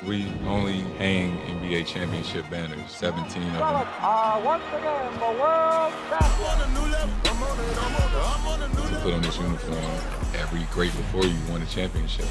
We only hang NBA championship banners, 17 of them. Once again, the world champion. To put on this uniform, every great before you won a championship.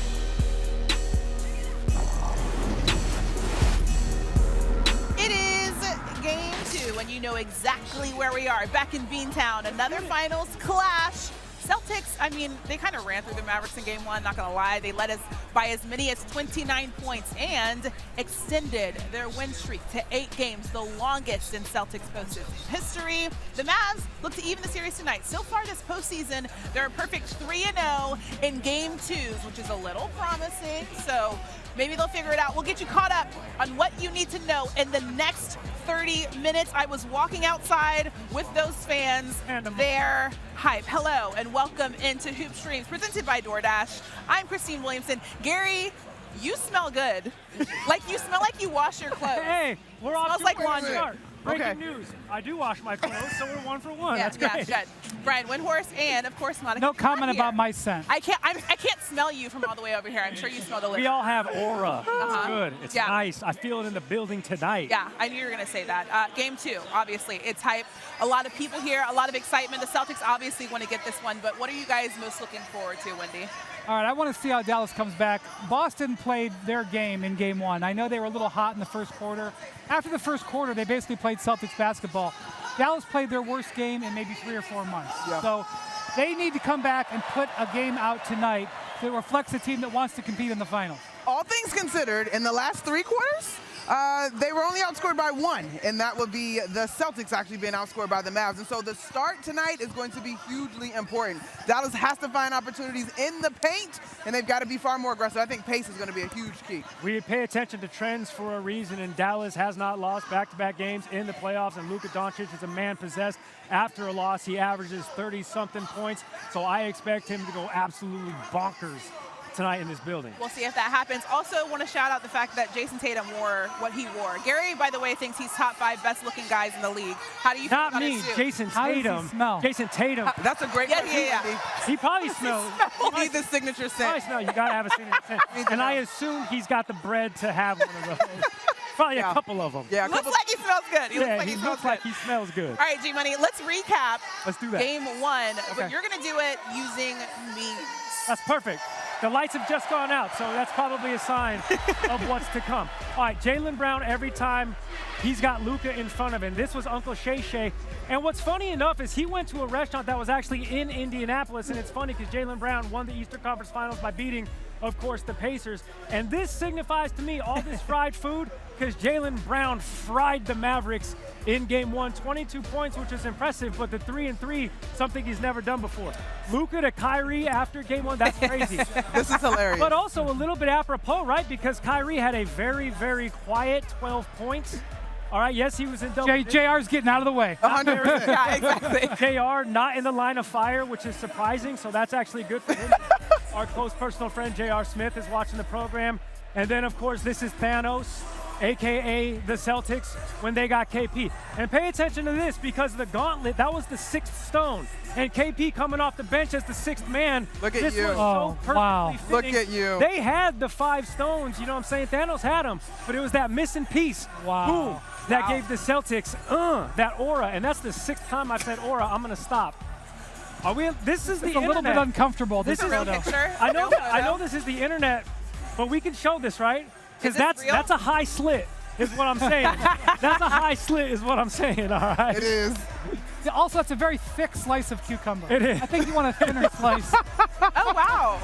It is game 2, and you know exactly where we are. Back in Beantown, another finals clash. Celtics, I mean, they kind of ran through the Mavericks in game 1, not gonna lie. They led us by as many as 29 points and extended their win streak to 8 games, the longest in Celtics postseason history. The Mavs look to even the series tonight. So far this postseason, they're a perfect 3-0 in game 2s, which is a little promising. So maybe they'll figure it out. We'll get you caught up on what you need to know in the next 30 minutes. I was walking outside with those fans. They're hype. Hello and welcome into Hoop Streams, presented by DoorDash. I'm Christine Williamson. Gary, you smell good. You smell like you wash your clothes. Hey, we're off smells to like a great laundry. start. Breaking news. I do wash my clothes, so we're 1 for 1. Yeah, That's great. Yeah, Brian Windhorst and of course Monica. No comment McNutt here. about my scent. I can't smell you from all the way over here. I'm sure you smell delicious. We all have aura. It's good. It's Yeah. nice. I feel it in the building tonight. Yeah, I knew you were going to say that. Game 2, obviously, it's hype. A lot of people here, a lot of excitement. The Celtics obviously want to get this one, but what are you guys most looking forward to, Wendy? All right, I want to see how Dallas comes back. Boston played their game in game 1. I know they were a little hot in the first quarter. After the first quarter, they basically played Celtics basketball. Dallas played their worst game in maybe 3 or 4 months. Yeah. So they need to come back and put a game out tonight that reflects a team that wants to compete in the finals. All things considered, in the last 3 quarters, they were only outscored by 1, and that would be the Celtics actually being outscored by the Mavs. And so the start tonight is going to be hugely important. Dallas has to find opportunities in the paint, and they've got to be far more aggressive. I think pace is going to be a huge key. We pay attention to trends for a reason, and Dallas has not lost back-to-back games in the playoffs, and Luka Doncic is a man possessed. After a loss, he averages 30-something points, so I expect him to go absolutely bonkers tonight in this building. We'll see if that happens. Also want to shout out the fact that Jason Tatum wore what he wore. Gary, by the way, thinks he's top 5 best looking guys in the league. How do you feel Not about me, his suit? Jason How does he Tatum. smell? Jason Tatum. That's a great question. Yeah. He probably smells. You need the signature Probably scent. smell. You gotta have a signature scent. And I assume he's got the bread to have one of those. Probably a couple of them. Yeah, a Looks couple. like he smells good. He looks like he he smells looks like good. he smells good. All right, G-Money, let's recap Let's do that. game 1, but Okay. you're going to do it using memes. That's perfect. The lights have just gone out, so that's probably a sign of what's to come. All right, Jaylen Brown, every time he's got Luka in front of him. This was Uncle Shay Shay. And what's funny enough is he went to a restaurant that was actually in Indianapolis, and it's funny because Jaylen Brown won the Eastern Conference Finals by beating, of course, the Pacers. And this signifies to me all this fried food because Jaylen Brown fried the Mavericks in game 1, 22 points, which is impressive, but the 3-and-3, something he's never done before. Luka to Kyrie after game 1, that's crazy. This is hilarious. But also a little bit apropos, right? Because Kyrie had a very, very quiet 12 points. All right, yes, he was in double digits. JR's getting out of the way. 100%. Yeah, exactly. JR not in the line of fire, which is surprising, so that's actually good for him. Our close personal friend JR Smith is watching the program. And then, of course, this is Thanos, a.k.a. the Celtics, when they got KP. And pay attention to this, because the gauntlet, that was the 6th stone. And KP coming off the bench as the 6th man. Look at this you. Was Oh, so wow. perfectly Look fitting. at you. They had the 5 stones, you know what I'm saying? Thanos had them, but it was that missing piece. Wow. Boom. That gave the Celtics that aura, and that's the 6th time I said aura. I'm gonna stop. Are we? This is the It's a little bit internet. uncomfortable. This is Real photo. picture. I know. Real I know photo. this is the internet, but we can show this, right? Because Is this real? that's a high slit, is what I'm saying. That's a high slit, is what I'm saying. All right. It is. Also, it's a very thick slice of cucumber. It is. I think you want a thinner slice. Oh, wow.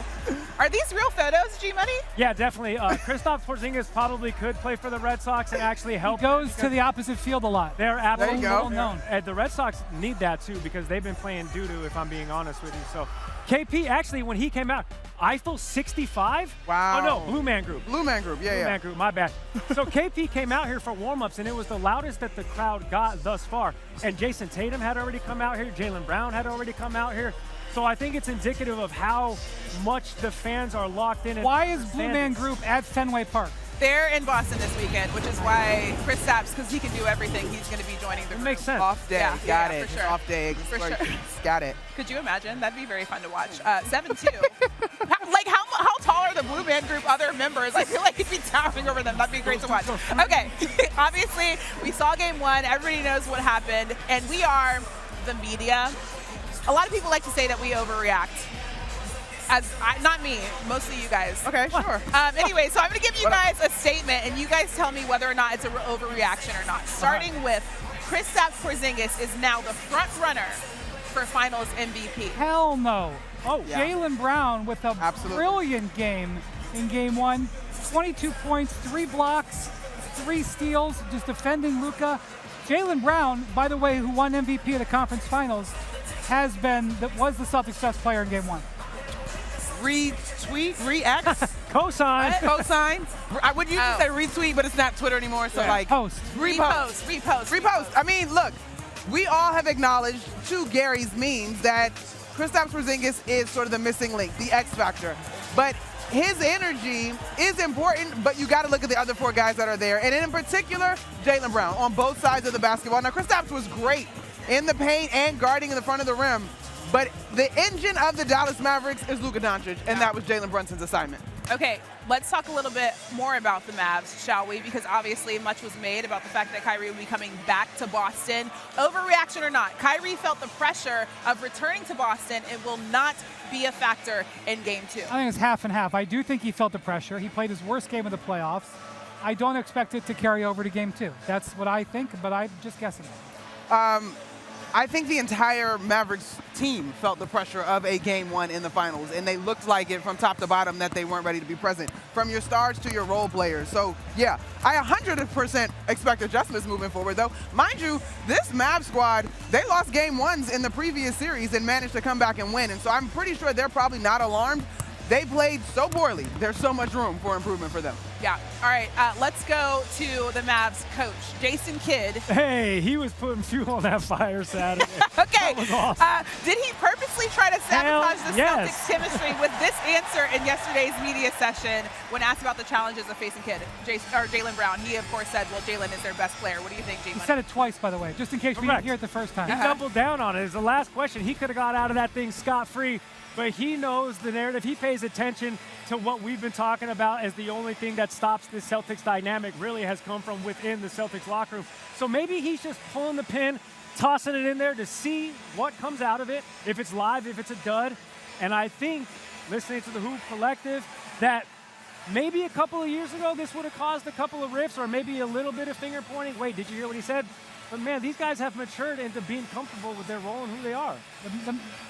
Are these real photos, G-Money? Yeah, definitely. Kristaps Porzingis probably could play for the Red Sox and actually He help. goes to the opposite field a lot. They're absolutely go. Well known. And the Red Sox need that too because they've been playing doo-doo, if I'm being honest with you. So KP, actually, when he came out, Eiffel 65? Wow. Oh, no, Blue Man Group. Blue Man Group, yeah, Blue yeah. Man Group, my bad. So KP came out here for warm-ups, and it was the loudest that the crowd got thus far. And Jason Tatum had already come out here. Jaylen Brown had already come out here. So I think it's indicative of how much the fans are locked in. Why is Blue Man Group at Fenway Park? They're in Boston this weekend, which is why Kristaps, because he can do everything, he's going to be joining the It group. makes sense. Off day, Yeah, got yeah, it. for sure. Off day, For sure. got it. Could you imagine? That'd be very fun to watch. 7-2. How tall are the Blue Band Group other members. I feel like he'd be towering over them. That'd be great to watch. Okay, obviously, we saw game one. Everybody knows what happened. And we are the media. A lot of people like to say that we overreact. Not me, mostly you guys. Okay, sure. Anyway, so I'm going to give you guys a statement, and you guys tell me whether or not it's an overreaction or not. Starting with Kristaps Porzingis is now the front runner for Finals MVP. Hell no. Oh, Yeah. Jaylen Brown with a Absolutely. brilliant game in game one. 22 points, 3 blocks, 3 steals, just defending Luka. Jaylen Brown, by the way, who won MVP of the conference finals, was the Celtics' best player in game one. Retweet, react, Cosign. cosign. I would usually say retweet, but it's not Twitter anymore, so like Post. repost. I mean, look, we all have acknowledged to Gary's memes that Kristaps Porzingis is sort of the missing link, the X factor. But his energy is important, but you got to look at the other 4 guys that are there, and in particular, Jaylen Brown on both sides of the basketball. Now, Kristaps was great in the paint and guarding in the front of the rim, but the engine of the Dallas Mavericks is Luka Doncic, and that was Jalen Brunson's assignment. Okay, let's talk a little bit more about the Mavs, shall we? Because obviously much was made about the fact that Kyrie will be coming back to Boston. Overreaction or not, Kyrie felt the pressure of returning to Boston. It will not be a factor in game 2. I think it's half and half. I do think he felt the pressure. He played his worst game of the playoffs. I don't expect it to carry over to game 2. That's what I think, but I'm just guessing. I think the entire Mavericks team felt the pressure of a game 1 in the finals, and they looked like it from top to bottom that they weren't ready to be present, from your stars to your role players. So, yeah, I 100% expect adjustments moving forward, though. Mind you, this Mavs squad, they lost game 1s in the previous series and managed to come back and win, and so I'm pretty sure they're probably not alarmed. They played so poorly. There's so much room for improvement for them. Yeah. All right, let's go to the Mavs coach, Jason Kidd. Hey, he was putting fuel on that fire Saturday. Okay. That was awesome. Did he purposely try to sabotage the yes. Celtics chemistry with this answer in yesterday's media session when asked about the challenges of facing Kidd? Jaylen Brown, he of course said, well, Jaylen is their best player. What do you think, Jaylen? He said it twice, by the way, just in case we didn't hear it the first time. He doubled down on it. It's the last question. He could have got out of that thing scot-free, but he knows the narrative. He pays attention to what we've been talking about as the only thing that stops this Celtics dynamic really has come from within the Celtics locker room. So maybe he's just pulling the pin, tossing it in there to see what comes out of it, if it's live, if it's a dud. And I think, listening to the Hoop Collective, that maybe a couple of years ago this would have caused a couple of riffs or maybe a little bit of finger pointing. Wait, did you hear what he said? But man, these guys have matured into being comfortable with their role and who they are.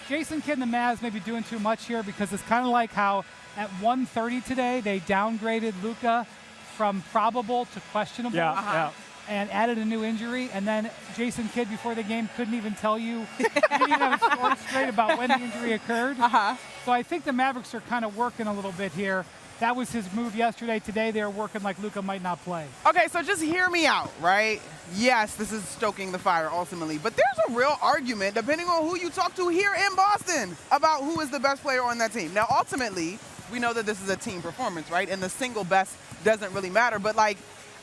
Jason Kidd and the Mavs may be doing too much here because it's kind of like how at 1:30 today they downgraded Luka from probable to questionable and added a new injury. And then Jason Kidd before the game couldn't even tell you, he didn't even have a story straight about when the injury occurred. So I think the Mavericks are kind of working a little bit here. That was his move yesterday. Today they're working like Luka might not play. Okay, so just hear me out, right? Yes, this is stoking the fire ultimately, but there's a real argument, depending on who you talk to here in Boston, about who is the best player on that team. Now, ultimately, we know that this is a team performance, right? And the single best doesn't really matter, but like,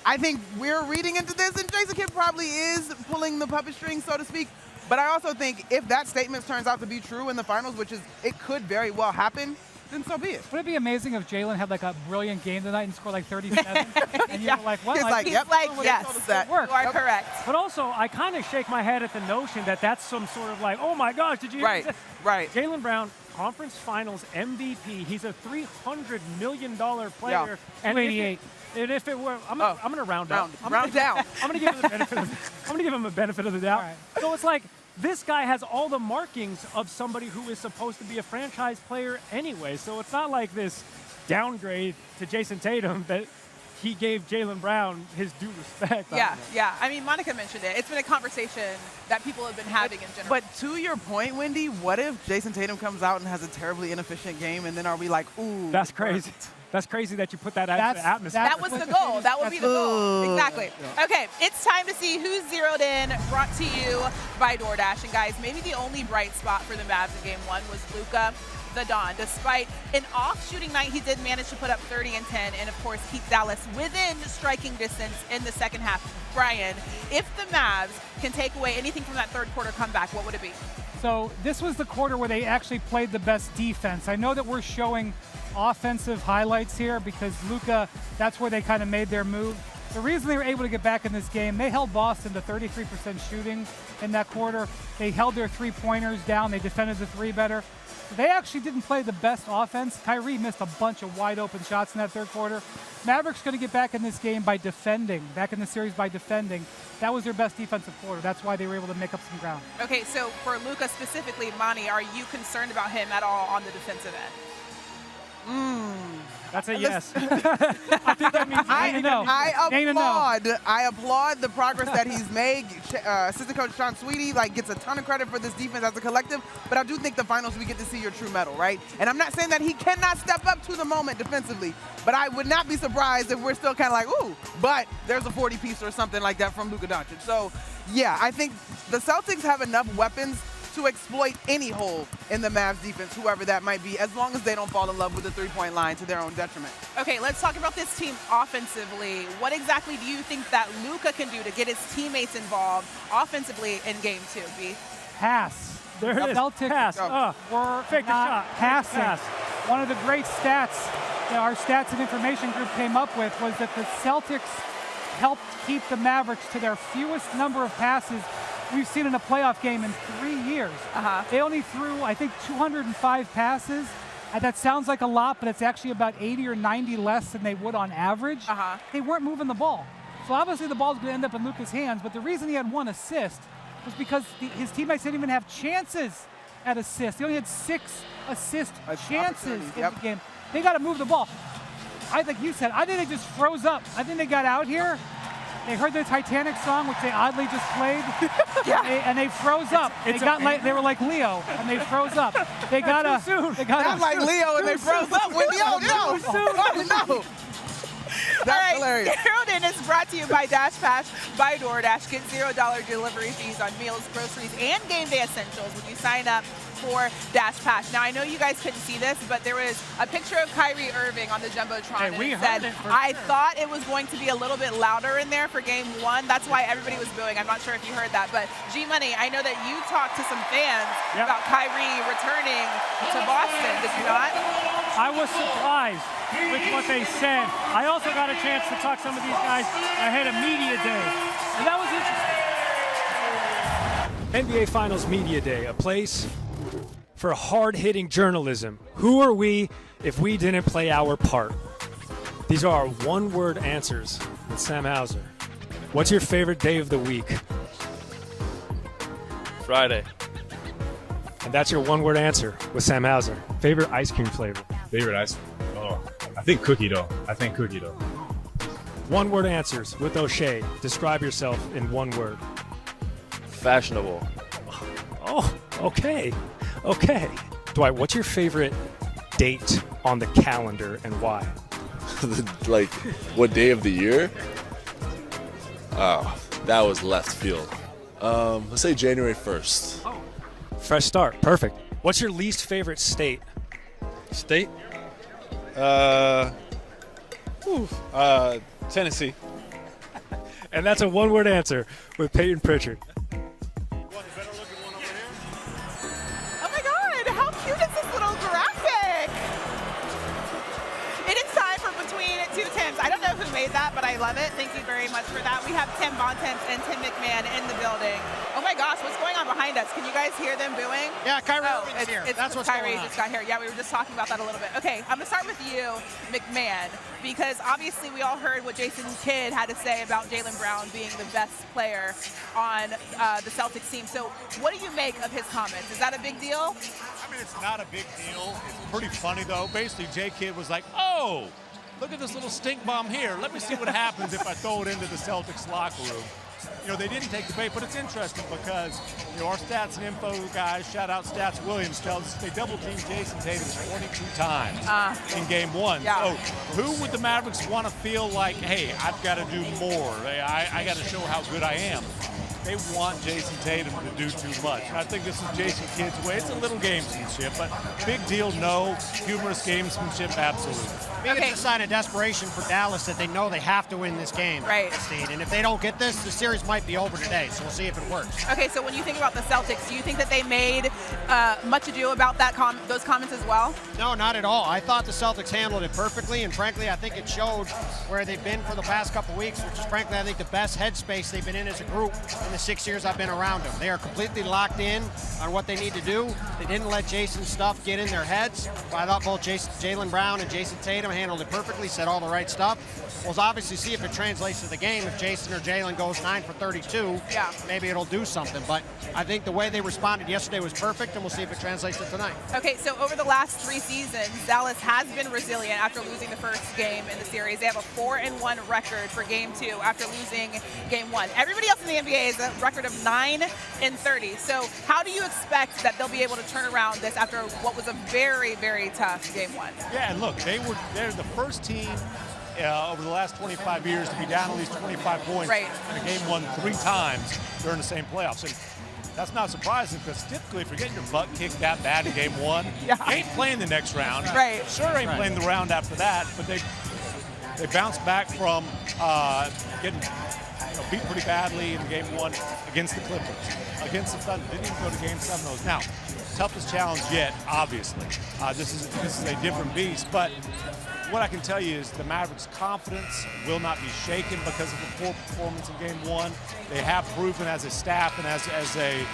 I think we're reading into this, and Jason Kidd probably is pulling the puppet string, so to speak. But I also think if that statement turns out to be true in the finals, which is, it could very well happen, then so be it. Would it be amazing if Jaylen had like a brilliant game tonight and scored like 37? And you were like, what? He's like, yep. like, yes, that. you are correct. But also, I kind of shake my head at the notion that that's some sort of like, oh my gosh, did you hear this? Right. Jaylen Brown, Conference Finals MVP. He's a $300 million player. Yeah. And 288. And if it were, I'm going to round down. Round down. I'm going to give him the benefit. I'm going to give him a benefit of the doubt. All right. So it's like this guy has all the markings of somebody who is supposed to be a franchise player anyway. So it's not like this downgrade to Jason Tatum that he gave Jaylen Brown his due respect. Yeah. I mean, Monica mentioned it. It's been a conversation that people have been having in general. But to your point, Wendy, what if Jason Tatum comes out and has a terribly inefficient game, and then are we like, ooh. That's crazy. That's crazy that you put that out into the atmosphere. That was the goal. That would be the goal. Exactly. Okay, it's time to see who's zeroed in, brought to you by DoorDash. And guys, maybe the only bright spot for the Mavs in game 1 was Luka the Don. Despite an off shooting night, he did manage to put up 30 and 10 and, of course, keep Dallas within striking distance in the second half. Brian, if the Mavs can take away anything from that third quarter comeback, what would it be? So this was the quarter where they actually played the best defense. I know that we're showing offensive highlights here because Luka, that's where they kind of made their move. The reason they were able to get back in this game, they held Boston to 33% shooting in that quarter. They held their three-pointers down. They defended the three better. They actually didn't play the best offense. Kyrie missed a bunch of wide-open shots in that third quarter. Mavericks going to get back in this game by defending, back in the series by defending. That was their best defensive quarter. That's why they were able to make up some ground. Okay, so for Luka specifically, Monty, are you concerned about him at all on the defensive end? That's a yes. I think that means I applaud the progress that he's made. Assistant coach Sean Sweetie gets a ton of credit for this defense as a collective, but I do think the finals we get to see your true mettle, right? And I'm not saying that he cannot step up to the moment defensively, but I would not be surprised if we're still kind of like, ooh, but there's a 40-piece or something like that from Luka Doncic. So, yeah, I think the Celtics have enough weapons to exploit any hole in the Mavs defense, whoever that might be, as long as they don't fall in love with the three-point line to their own detriment. Okay, let's talk about this team offensively. What exactly do you think that Luka can do to get his teammates involved offensively in Game 2, B? Pass. There it is. Celtics were Fake the not shot. passing. Pass. One of the great stats that our stats and information group came up with was that the Celtics helped keep the Mavericks to their fewest number of passes we've seen in a playoff game in 3 years. They only threw, I think, 205 passes. And that sounds like a lot, but it's actually about 80 or 90 less than they would on average. They weren't moving the ball. So obviously the ball's going to end up in Luka's hands, but the reason he had one assist was because his teammates didn't even have chances at assists. They only had 6 assist chances in the game. They got to move the ball. Like you said, I think they just froze up. I think they got out here. They heard the Titanic song, which they oddly just played, and they froze up. They were like Leo, and they froze up. They got Not like Leo, and they froze up. No. That's hilarious. Zeroed In is brought to you by Dash Pass by DoorDash. Get $0 delivery fees on meals, groceries, and game day essentials when you sign up for Dash Pass. Now, I know you guys couldn't see this, but there was a picture of Kyrie Irving on the Jumbotron. Hey, we and heard said, it for I sure. thought it was going to be a little bit louder in there for Game 1. That's why everybody was booing. I'm not sure if you heard that. But, G-Money, I know that you talked to some fans about Kyrie returning to Boston. Did you not? I was surprised with what they said. I also got a chance to talk to some of these guys ahead of Media Day. And that was interesting. NBA Finals Media Day, a place for hard-hitting journalism. Who are we if we didn't play our part? These are our one-word answers with Sam Hauser. What's your favorite day of the week? Friday. And that's your one-word answer with Sam Hauser. Favorite ice cream flavor? Favorite ice cream? Oh, I think cookie dough. One-word answers with O'Shea. Describe yourself in one word. Fashionable. Oh, okay. Dwight, what's your favorite date on the calendar and why? Like, what day of the year? Oh, that was left field. Let's say January 1st. Oh, fresh start. Perfect. What's your least favorite state? State? Tennessee. And that's a one-word answer with Peyton Pritchard. Oh my God, how cute is this little graphic? It is time for Between Two Tims. I don't know who made that, but I love it. Thank you very much for that. We have Tim Bontemps and Tim MacMahon in the building. Oh my gosh, what's going on behind us? Can you guys hear them booing? Yeah, Kyrie Irving's here. That's what's Kyrie going on. just got here. Yeah, we were just talking about that a little bit. Okay, I'm gonna start with you, MacMahon, because obviously we all heard what Jason Kidd had to say about Jaylen Brown being the best player on the Celtics team. So what do you make of his comments? Is that a big deal? I mean, it's not a big deal. It's pretty funny, though. Basically, Jay Kidd was like, oh, look at this little stink bomb here. Let me see what happens if I throw it into the Celtics locker room. You know, they didn't take the bait, but it's interesting because, you know, our stats and info guys, shout out Stats Williams, tells us they double-teamed Jason Tatum 22 times in Game 1. Yeah. So who would the Mavericks want to feel like, hey, I've got to do more. I got to show how good I am. they want Jason Tatum to do too much. And I think this is Jason Kidd's way. It's a little gamesmanship, but big deal, no. Humorous gamesmanship, absolutely. I think it's a sign of desperation for Dallas that they know they have to win this game. Right. Steve. And if they don't get this, the series might be over today. So we'll see if it works. Okay, so when you think about the Celtics, do you think that they made much ado about that those comments as well? No, not at all. I thought the Celtics handled it perfectly, and frankly, I think it showed where they've been for the past couple weeks, which is frankly, I think the best headspace they've been in as a group in the 6 years I've been around them. They are completely locked in on what they need to do. They didn't let Jason's stuff get in their heads. But I thought both Jaylen Brown and Jason Tatum handled it perfectly, said all the right stuff. We'll obviously see if it translates to the game. If Jason or Jaylen goes 9 for 32, maybe it'll do something. But I think the way they responded yesterday was perfect, and we'll see if it translates to tonight. Okay, so over the last 3 seasons, Dallas has been resilient after losing the first game in the series. They have a 4-1 record for Game 2 after losing Game 1. Everybody else in the NBA is a record of 9-30. So how do you expect that they'll be able to turn around this after what was a very, very tough Game 1? Yeah, and look, they're the first team over the last 25 years to be down at least 25 points in a Game 1 3 times during the same playoffs. And that's not surprising because typically if you're getting your butt kicked that bad in Game 1, you ain't playing the next round. Sure ain't playing the round after that, but they bounced back from getting beat pretty badly in Game 1 against the Clippers, against the Thunder. Didn't even go to Game 7 of those. Now, toughest challenge yet, obviously. This is a different beast, but what I can tell you is the Mavericks' confidence will not be shaken because of the poor performance in Game 1. They have proven as a staff and as a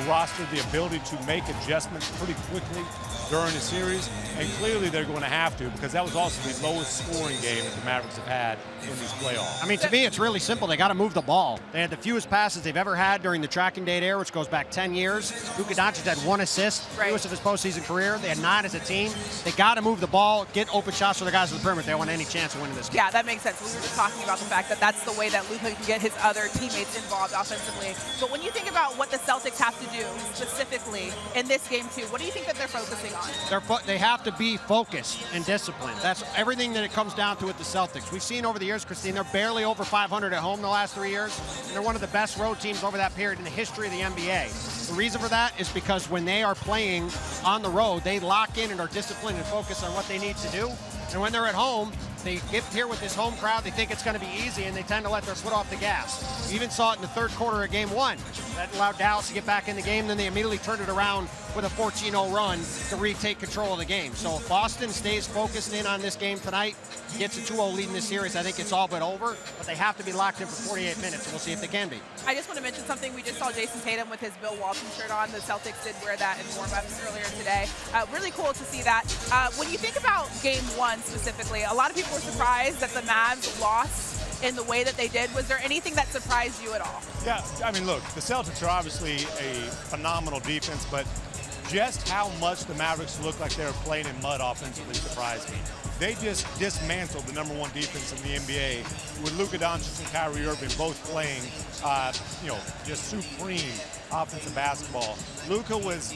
roster the ability to make adjustments pretty quickly during the series, and clearly they're going to have to because that was also the lowest scoring game that the Mavericks have had in these playoffs. I mean, to me, it's really simple. They got to move the ball. They had the fewest passes they've ever had during the tracking date era, which goes back 10 years. Luka Doncic had 1 assist, fewest of his postseason career. They had 9 as a team. They got to move the ball, get open shots for the guys on the perimeter if they want any chance of winning this game. Yeah, that makes sense. We were just talking about the fact that that's the way that Luka can get his other teammates involved offensively. But when you think about what the Celtics have to do specifically in this Game 2, what do you think that they're focusing on? They have to be focused and disciplined. That's everything that it comes down to with the Celtics. We've seen over the years, Christine, they're barely over 500 at home the last 3 years. And they're one of the best road teams over that period in the history of the NBA. The reason for that is because when they are playing on the road, they lock in and are disciplined and focused on what they need to do. And when they're at home, they get here with this home crowd, they think it's going to be easy, and they tend to let their foot off the gas. You even saw it in the third quarter of Game 1. That allowed Dallas to get back in the game, then they immediately turned it around with a 14-0 run to retake control of the game. So if Boston stays focused in on this game tonight, gets a 2-0 lead in this series, I think it's all but over, but they have to be locked in for 48 minutes, and we'll see if they can be. I just want to mention something. We just saw Jason Tatum with his Bill Walton shirt on. The Celtics did wear that in warm-ups earlier today. Really cool to see that. When you think about Game 1 specifically, a lot of people were surprised that the Mavs lost in the way that they did. Was there anything that surprised you at all? Yeah, I mean, look, the Celtics are obviously a phenomenal defense, but just how much the Mavericks look like they're playing in mud offensively surprised me. They just dismantled the #1 defense in the NBA with Luka Doncic and Kyrie Irving both playing, just supreme offensive basketball. Luka was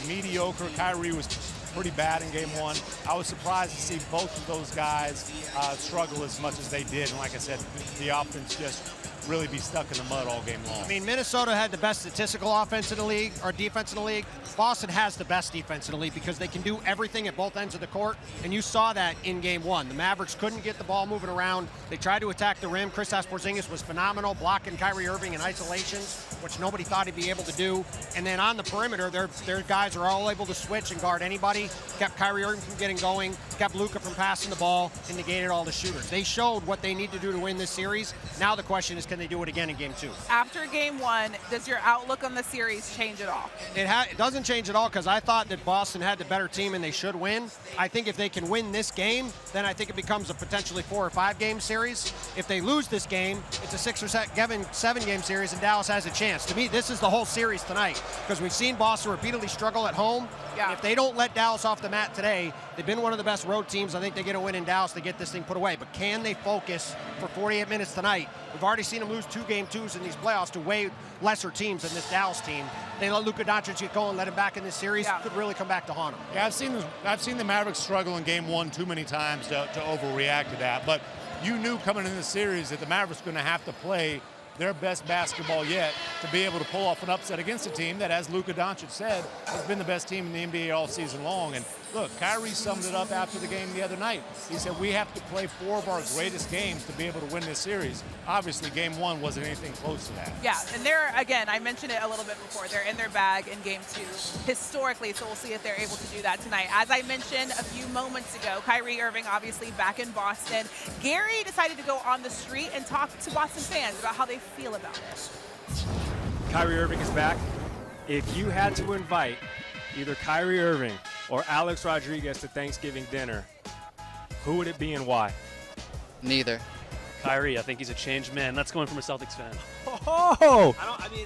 mediocre. Kyrie was pretty bad in Game 1. I was surprised to see both of those guys struggle as much as they did. And like I said, the offense just really be stuck in the mud all game long. I mean, Minnesota had the best statistical offense in the league, or defense in the league. Boston has the best defense in the league because they can do everything at both ends of the court, and you saw that in Game 1. The Mavericks couldn't get the ball moving around. They tried to attack the rim. Kristaps Porzingis was phenomenal, blocking Kyrie Irving in isolations, which nobody thought he'd be able to do. And then on the perimeter, their guys are all able to switch and guard anybody, kept Kyrie Irving from getting going, kept Luka from passing the ball, and negated all the shooters. They showed what they need to do to win this series. Now the question is, can they do it again in Game 2? After Game 1, does your outlook on the series change at all? It doesn't change at all because I thought that Boston had the better team and they should win. I think if they can win this game, then I think it becomes a potentially 4 or 5 game series. If they lose this game, it's a 6 or 7 game series and Dallas has a chance. To me, this is the whole series tonight because we've seen Boston repeatedly struggle at home. Yeah. If they don't let Dallas off the mat today, they've been one of the best road teams. I think they get a win in Dallas to get this thing put away. But can they focus for 48 minutes tonight? We've already seen them lose 2 Game 2s in these playoffs to way lesser teams than this Dallas team. They let Luka Doncic get going, let him back in this series. Yeah. Could really come back to haunt them. Yeah, I've seen the Mavericks struggle in Game 1 too many times to overreact to that. But you knew coming into the series that the Mavericks were going to have to play their best basketball yet to be able to pull off an upset against a team that, as Luka Doncic said, has been the best team in the NBA all season long. And look, Kyrie summed it up after the game the other night. He said, we have to play 4 of our greatest games to be able to win this series. Obviously, game 1 wasn't anything close to that. Yeah, and they're, again, I mentioned it a little bit before, they're in their bag in game 2 historically, so we'll see if they're able to do that tonight. As I mentioned a few moments ago, Kyrie Irving obviously back in Boston. Gary decided to go on the street and talk to Boston fans about how they feel about it. Kyrie Irving is back. If you had to invite either Kyrie Irving or Alex Rodriguez to Thanksgiving dinner, who would it be and why? Neither. Kyrie, I think he's a changed man. That's going from a Celtics fan. Oh!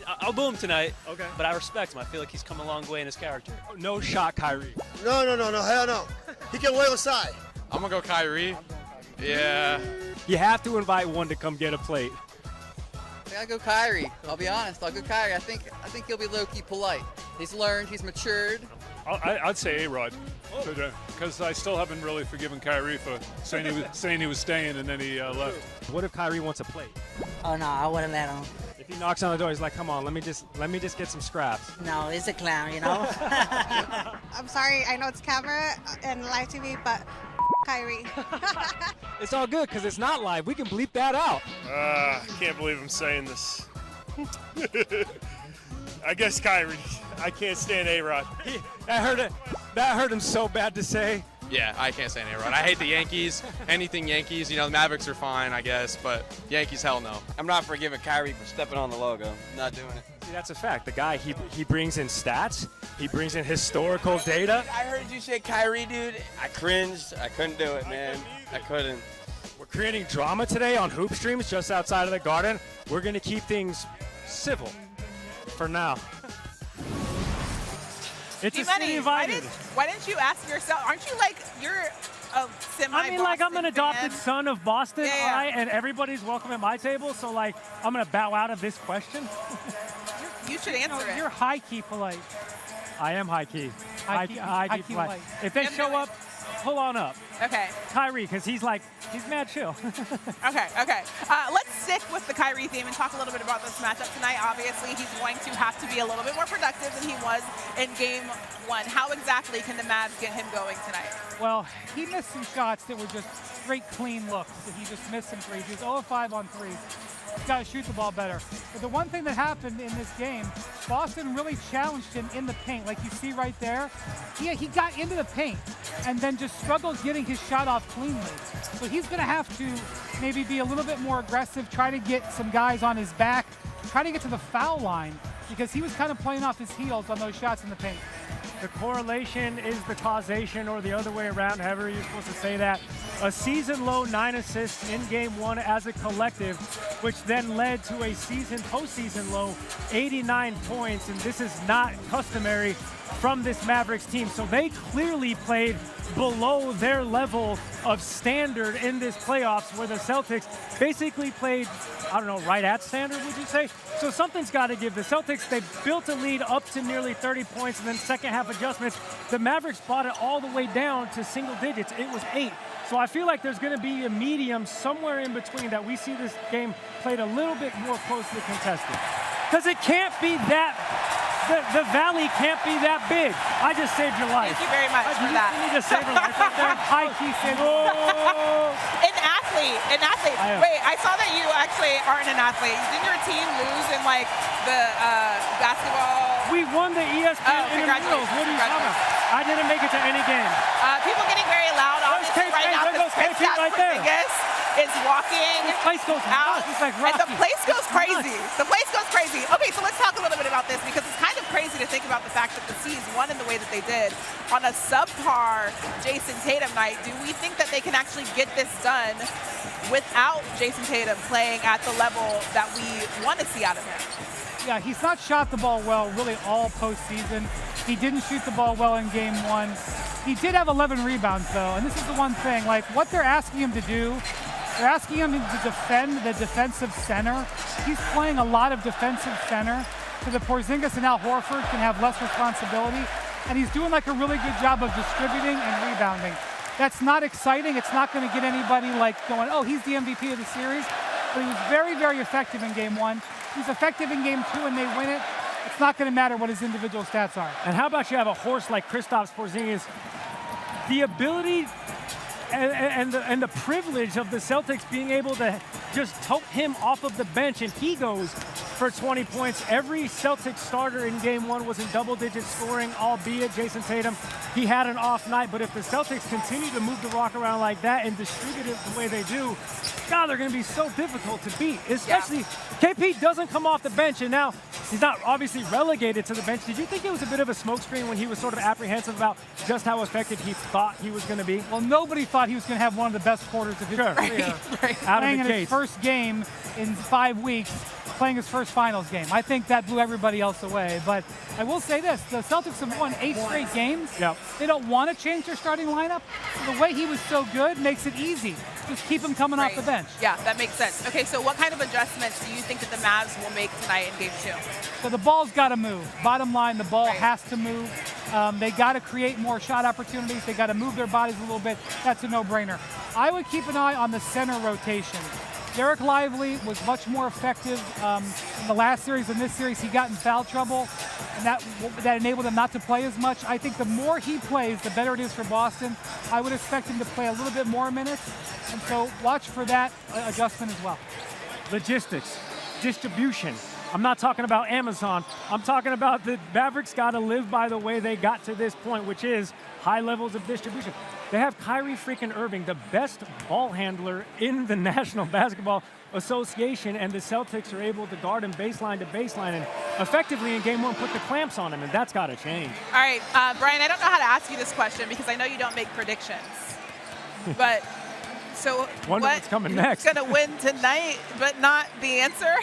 I'll boo him tonight. Okay. But I respect him. I feel like he's come a long way in his character. No shot, Kyrie. No, hell no. He can wait aside. I'm going to go Kyrie. Yeah. You have to invite one to come get a plate. I'll go Kyrie. I'll be honest. I'll go Kyrie. I think he'll be low-key polite. He's learned. He's matured. I'd say A-Rod, because I still haven't really forgiven Kyrie for saying he was staying and then he left. What if Kyrie wants a plate? Oh no, I wouldn't let him. If he knocks on the door, he's like, "Come on, let me just get some scraps." No, he's a clown, you know. I'm sorry, I know it's camera and live TV, but Kyrie. It's all good because it's not live. We can bleep that out. I can't believe I'm saying this. I guess Kyrie. I can't stand A-Rod. That hurt him so bad to say. Yeah, I can't stand A-Rod. I hate the Yankees. Anything Yankees. You know, the Mavericks are fine, I guess, but Yankees, hell no. I'm not forgiving Kyrie for stepping on the logo. Not doing it. See, that's a fact. The guy, he brings in stats. He brings in historical data. I heard you say Kyrie, dude. I cringed. I couldn't do it, man. I couldn't. We're creating drama today on Hoop Streams just outside of the Garden. We're going to keep things civil for now. It's a city invited. Why didn't you ask yourself? Aren't you like, you're a semi-Boston I mean, like, I'm an adopted son of Boston, Yeah. all right, and everybody's welcome at my table, so, like, I'm going to bow out of this question. You should answer it. You're high-key polite. I am high-key. High-key High-key polite. polite. If they show up, pull on up. Okay. Kyrie, because he's mad chill. Okay. Let's stick with the Kyrie theme and talk a little bit about this matchup tonight. Obviously, he's going to have to be a little bit more productive than he was in game 1. How exactly can the Mavs get him going tonight? Well, he missed some shots that were just straight clean looks. He just missed some threes. He was 0 of 5 on threes. He's got to shoot the ball better. But the one thing that happened in this game, Boston really challenged him in the paint. Like you see right there, he got into the paint and then just struggled getting his shot off cleanly. So he's going to have to maybe be a little bit more aggressive, try to get some guys on his back, try to get to the foul line, because he was kind of playing off his heels on those shots in the paint. The correlation is the causation, or the other way around, however you're supposed to say that. A season-low 9 assists in Game 1 as a collective, which then led to a postseason low 89 points, and this is not customary from this Mavericks team. So they clearly played below their level of standard in this playoffs, where the Celtics basically played, I don't know, right at standard, would you say? So something's got to give. The Celtics, they built a lead up to nearly 30 points, and then second half adjustments. The Mavericks brought it all the way down to single digits. It was 8. So I feel like there's going to be a medium somewhere in between that we see this game played a little bit more closely contested. Because it can't be that, the valley can't be that big. I just saved your life. Thank you very much for that. You just saved your life right there. High-key saved your life. An athlete. Wait, I saw that you actually aren't an athlete. Didn't your team lose in, like, the basketball? We won the ESPN intramurals. What are you talking about? I didn't make it to any game. People getting very loud, obviously, right now, because Kristaps Porzingis is walking out, and the place goes crazy. The place goes crazy. Okay, so let's talk a little bit about this, because it's kind of crazy to think about the fact that the C's won in the way that they did on a subpar Jason Tatum night. Do we think that they can actually get this done without Jason Tatum playing at the level that we want to see out of him? Yeah, he's not shot the ball well really all postseason. He didn't shoot the ball well in Game 1. He did have 11 rebounds, though, and this is the one thing. Like, what they're asking him to do, they're asking him to defend the defensive center. He's playing a lot of defensive center, so the Porzingis and Al Horford can have less responsibility, and he's doing, like, a really good job of distributing and rebounding. That's not exciting. It's not going to get anybody, like, going, oh, he's the MVP of the series. but he was very, very effective in game 1. He's effective in game 2 and they win it. It's not going to matter what his individual stats are. And how about you have a horse like Kristaps Porzingis? The ability and the privilege of the Celtics being able to just tote him off of the bench, and he goes for 20 points. Every Celtics starter in game 1 was in double-digit scoring, albeit Jason Tatum, he had an off night. But if the Celtics continue to move the rock around like that and distribute it the way they do, God, they're going to be so difficult to beat. Especially, KP doesn't come off the bench, and now he's not obviously relegated to the bench. Did you think it was a bit of a smokescreen when he was sort of apprehensive about just how effective he thought he was going to be? Well, nobody thought he was going to have one of the best quarters of his career. Out playing of the in his first game in 5 weeks, playing his first finals game. I think that blew everybody else away. But I will say this, the Celtics have won 8 straight games. Yep. They don't want to change their starting lineup. So the way he was so good makes it easy. Just keep him coming off the bench. Yeah, that makes sense. Okay, so what kind of adjustments do you think that the Mavs will make tonight in game 2? So the ball's got to move. Bottom line, the ball has to move. They got to create more shot opportunities. They got to move their bodies a little bit. That's a no-brainer. I would keep an eye on the center rotation. Derek Lively was much more effective in the last series. In this series, he got in foul trouble, and that enabled him not to play as much. I think the more he plays, the better it is for Boston. I would expect him to play a little bit more minutes, and so watch for that adjustment as well. Logistics, distribution. I'm not talking about Amazon. I'm talking about the Mavericks got to live by the way they got to this point, which is high levels of distribution. They have Kyrie freaking Irving, the best ball handler in the National Basketball Association, and the Celtics are able to guard him baseline to baseline and effectively in game 1 put the clamps on him, and that's got to change. All right, Brian, I don't know how to ask you this question because I know you don't make predictions. But so what's coming next? Who's going to win tonight, but not the answer?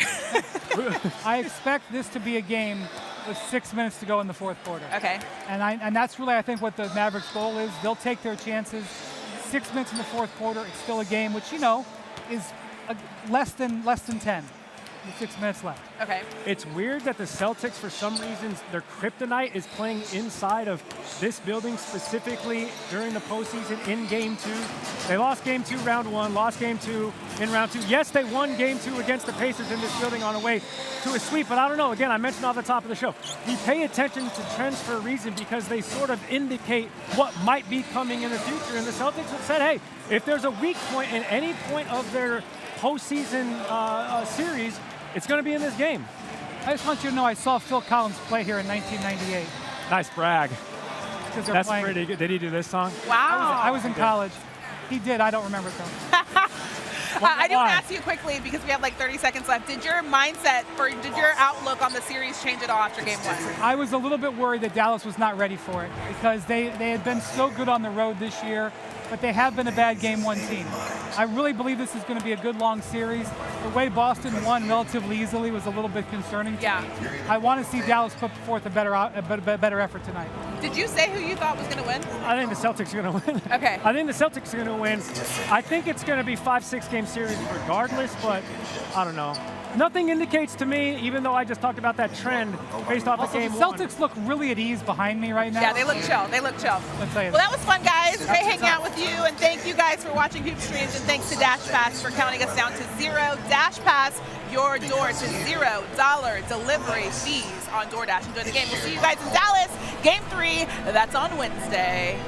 I expect this to be a game with 6 minutes to go in the fourth quarter. Okay. And that's really, I think, what the Mavericks' goal is. They'll take their chances. 6 minutes in the fourth quarter, it's still a game, which, you know, is less than 10 with 6 minutes left. Okay. It's weird that the Celtics, for some reason, their kryptonite is playing inside of this building, specifically during the postseason in game 2. They lost game 2 round 1, lost game 2 in round 2. Yes, they won game 2 against the Pacers in this building on the way to a sweep, but I don't know. Again, I mentioned off the top of the show, we pay attention to trends for a reason because they sort of indicate what might be coming in the future. And the Celtics have said, hey, if there's a weak point in any point of their postseason series, it's going to be in this game. I just want you to know I saw Phil Collins play here in 1998. Nice brag. That's pretty good. Did he do this song? Wow. I was in college. He did. I don't remember it though. I do want to ask you quickly because we have like 30 seconds left. Did your mindset or did your outlook on the series change at all after game 1? I was a little bit worried that Dallas was not ready for it because they had been so good on the road this year, but they have been a bad game 1 team. I really believe this is going to be a good long series. The way Boston won relatively easily was a little bit concerning to me. I want to see Dallas put forth a better effort tonight. Did you say who you thought was going to win? I think the Celtics are going to win. Okay. I think the Celtics are going to win. I think it's going to be 5-6 game series regardless, but I don't know. Nothing indicates to me, even though I just talked about that trend based off of game 1. The Celtics look really at ease behind me right now. Yeah, they look chill. They look chill. Well, that was fun, guys. Great hanging out with you, and thank you guys for watching Hoop Streams, and thanks to Dash Pass for counting us down to 0. Dash Pass, your door to $0 delivery fees on DoorDash. Enjoy the game. We'll see you guys in Dallas. Game 3, that's on Wednesday.